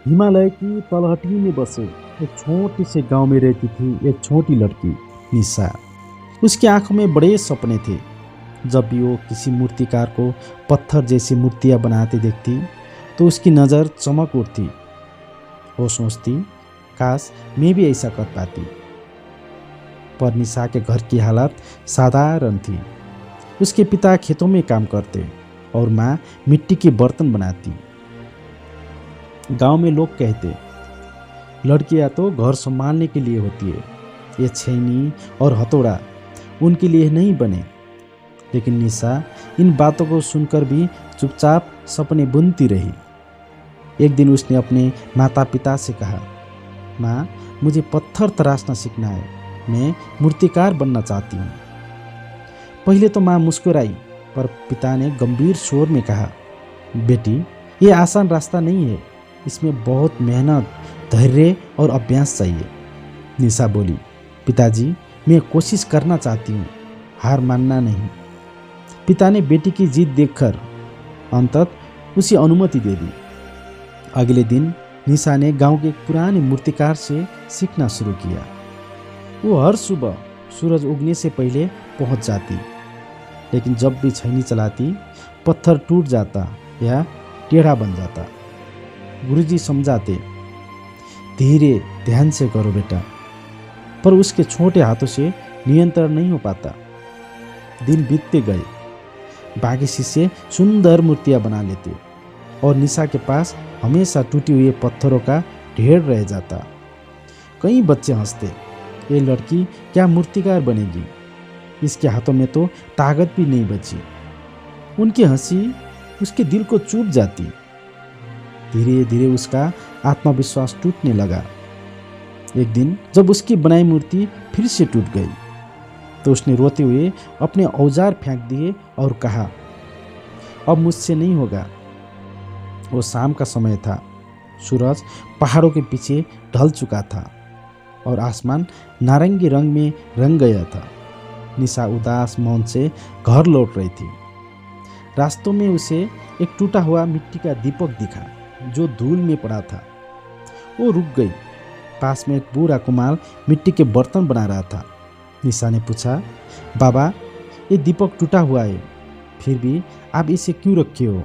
हिमालय की तलहटी में बसे एक छोटी से गांव में रहती थी एक छोटी लड़की, निशा। उसकी आंखों में बड़े सपने थे। जब भी वो किसी मूर्तिकार को पत्थर जैसी मूर्तियां बनाते देखती तो उसकी नज़र चमक उठती। वो सोचती, काश मैं भी ऐसा कर पाती। पर निशा के घर की हालत साधारण थी। उसके पिता खेतों में काम करते और माँ मिट्टी के बर्तन बनाती। गांव में लोग कहते, लड़कियां तो घर संभालने के लिए होती है, ये छैनी और हथौड़ा उनके लिए नहीं बने। लेकिन निशा इन बातों को सुनकर भी चुपचाप सपने बुनती रही। एक दिन उसने अपने माता पिता से कहा, माँ, मुझे पत्थर तराशना सीखना है, मैं मूर्तिकार बनना चाहती हूँ। पहले तो माँ मुस्कुराई, पर पिता ने गंभीर स्वर में कहा, बेटी, ये आसान रास्ता नहीं है, इसमें बहुत मेहनत, धैर्य और अभ्यास चाहिए। निशा बोली, पिताजी, मैं कोशिश करना चाहती हूँ, हार मानना नहीं। पिता ने बेटी की जिद देखकर अंततः उसे अनुमति दे दी। अगले दिन निशा ने गांव के एक पुराने मूर्तिकार से सीखना शुरू किया। वो हर सुबह सूरज उगने से पहले पहुंच जाती, लेकिन जब भी छैनी चलाती पत्थर टूट जाता या टेढ़ा बन जाता। गुरुजी समझाते, धीरे ध्यान से करो बेटा, पर उसके छोटे हाथों से नियंत्रण नहीं हो पाता। दिन बीतते गए, बाकी शिष्य सुंदर मूर्तियां बना लेते और निशा के पास हमेशा टूटे हुए पत्थरों का ढेर रह जाता। कई बच्चे हंसते, ये लड़की क्या मूर्तिकार बनेगी, इसके हाथों में तो ताकत भी नहीं बची। उनकी हंसी उसके दिल को चुभ जाती। धीरे धीरे उसका आत्मविश्वास टूटने लगा। एक दिन जब उसकी बनाई मूर्ति फिर से टूट गई तो उसने रोते हुए अपने औजार फेंक दिए और कहा, अब मुझसे नहीं होगा। वो शाम का समय था। सूरज पहाड़ों के पीछे ढल चुका था और आसमान नारंगी रंग में रंग गया था। निशा उदास मौन से घर लौट रही थी। रास्तों में उसे एक टूटा हुआ मिट्टी का दीपक दिखा जो धूल में पड़ा था। वो रुक गई। पास में एक बूढ़ा कुमार मिट्टी के बर्तन बना रहा था। निशा ने पूछा, बाबा, ये दीपक टूटा हुआ है, फिर भी आप इसे क्यों रखे हो?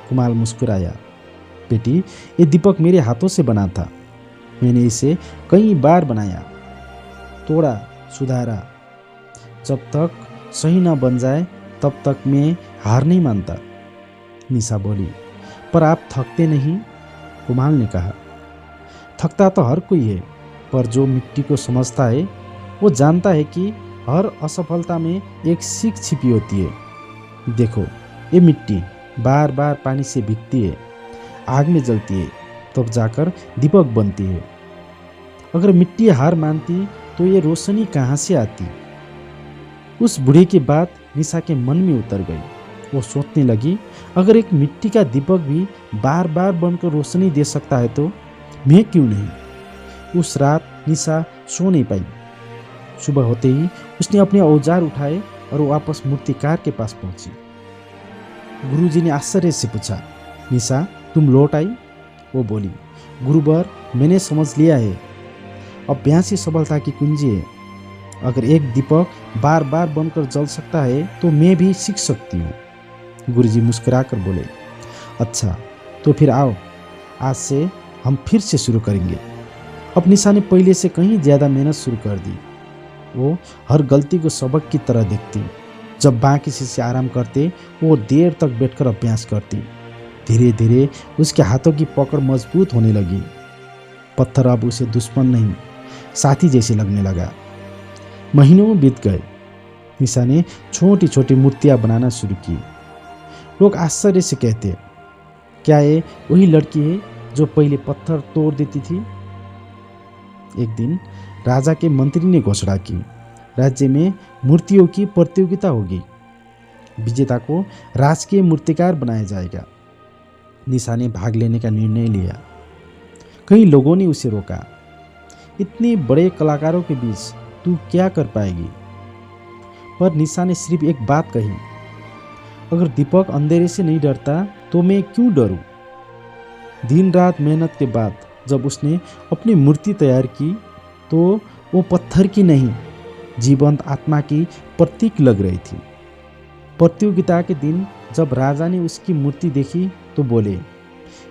कुमार मुस्कुराया, बेटी, ये दीपक मेरे हाथों से बना था। मैंने इसे कई बार बनाया, तोड़ा, सुधारा। जब तक सही न बन जाए तब तक मैं हार नहीं मानता। निशा बोली, पर आप थकते नहीं? कुमार ने कहा, थकता तो हर कोई है, पर जो मिट्टी को समझता है वो जानता है कि हर असफलता में एक सीख छिपी होती है। देखो, ये मिट्टी बार बार पानी से भीगती है, आग में जलती है, तब जाकर दीपक बनती है। अगर मिट्टी हार मानती तो ये रोशनी कहाँ से आती? उस बूढ़े की बात निशा के मन में उतर गई। वो सोचने लगी, अगर एक मिट्टी का दीपक भी बार बार बनकर रोशनी दे सकता है तो मैं क्यों नहीं? उस रात निशा सो नहीं पाई। सुबह होते ही उसने अपने औजार उठाए और वापस मूर्तिकार के पास पहुंची। गुरुजी ने आश्चर्य से पूछा, निशा, तुम लौट आई? वो बोली, गुरुवर, मैंने समझ लिया है, अभ्यास ही सफलता की कुंजी है। अगर एक दीपक बार बार बनकर जल सकता है तो मैं भी सीख सकती हूँ। गुरुजी मुस्कुराकर बोले, अच्छा, तो फिर आओ, आज से हम फिर से शुरू करेंगे। अब निशा ने पहले से कहीं ज़्यादा मेहनत शुरू कर दी। वो हर गलती को सबक की तरह देखती। जब बाकी शिष्य आराम करते वो देर तक बैठकर अभ्यास करती। धीरे धीरे उसके हाथों की पकड़ मजबूत होने लगी। पत्थर अब उसे दुश्मन नहीं, साथी जैसे लगने लगा। महीनों बीत गए। निशा ने छोटी छोटी मूर्तियां बनाना शुरू की। लोग आश्चर्य से कहते, क्या ये वही लड़की है जो पहले पत्थर तोड़ देती थी? एक दिन राजा के मंत्री ने घोषणा की, राज्य में मूर्तियों की प्रतियोगिता होगी, विजेता को राजकीय मूर्तिकार बनाया जाएगा। निशा ने भाग लेने का निर्णय लिया। कई लोगों ने उसे रोका, इतने बड़े कलाकारों के बीच तू क्या कर पाएगी? पर निशा ने सिर्फ एक बात कही, अगर दीपक अंधेरे से नहीं डरता तो मैं क्यों डरूं? दिन रात मेहनत के बाद जब उसने अपनी मूर्ति तैयार की तो वो पत्थर की नहीं, जीवंत आत्मा की प्रतीक लग रही थी। प्रतियोगिता के दिन जब राजा ने उसकी मूर्ति देखी तो बोले,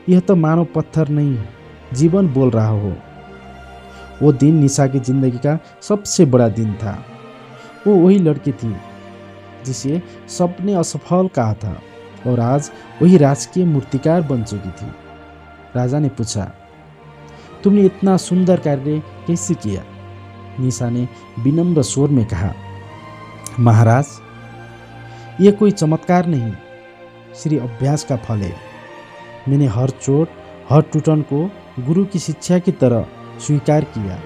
यह तो मानो पत्थर नहीं, जीवन बोल रहा हो। वो दिन निशा की जिंदगी का सबसे बड़ा दिन था। वो वही लड़की थी जिसे सबने असफल कहा था और आज वही राजकीय मूर्तिकार बन चुकी थी। राजा ने पूछा, तुमने इतना सुंदर कार्य कैसे किया? निशा ने विनम्र स्वर में कहा, महाराज, ये कोई चमत्कार नहीं, श्री अभ्यास का फल है। मैंने हर चोट, हर टूटन को गुरु की शिक्षा की तरह स्वीकार किया।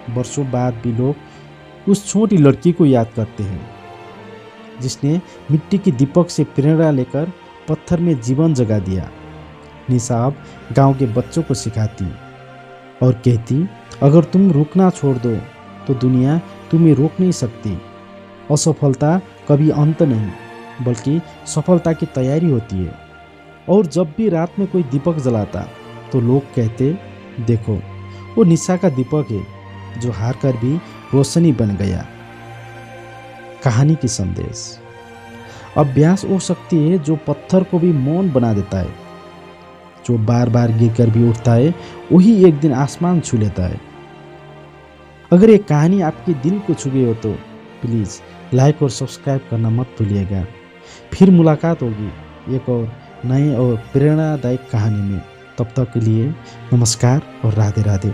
वर्षों बाद भी लोग उस छोटी लड़की को याद करते हैं जिसने मिट्टी के दीपक से प्रेरणा लेकर पत्थर में जीवन जगा दिया। निशा अब गांव के बच्चों को सिखाती और कहती, अगर तुम रुकना छोड़ दो तो दुनिया तुम्हें रोक नहीं सकती। असफलता कभी अंत नहीं, बल्कि सफलता की तैयारी होती है। और जब भी रात में कोई दीपक जलाता तो लोग कहते, देखो वो निशा का दीपक है जो हार कर भी रोशनी बन गया। कहानी की संदेश, अभ्यास वो शक्ति है जो पत्थर को भी मौन बना देता है। जो बार बार गिरकर भी उठता है वही एक दिन आसमान छू लेता है। अगर ये कहानी आपके दिल को छू गई हो तो प्लीज़ लाइक और सब्सक्राइब करना मत भूलिएगा। फिर मुलाकात होगी एक और नए और प्रेरणादायक कहानी में। तब तक के लिए नमस्कार और राधे राधे।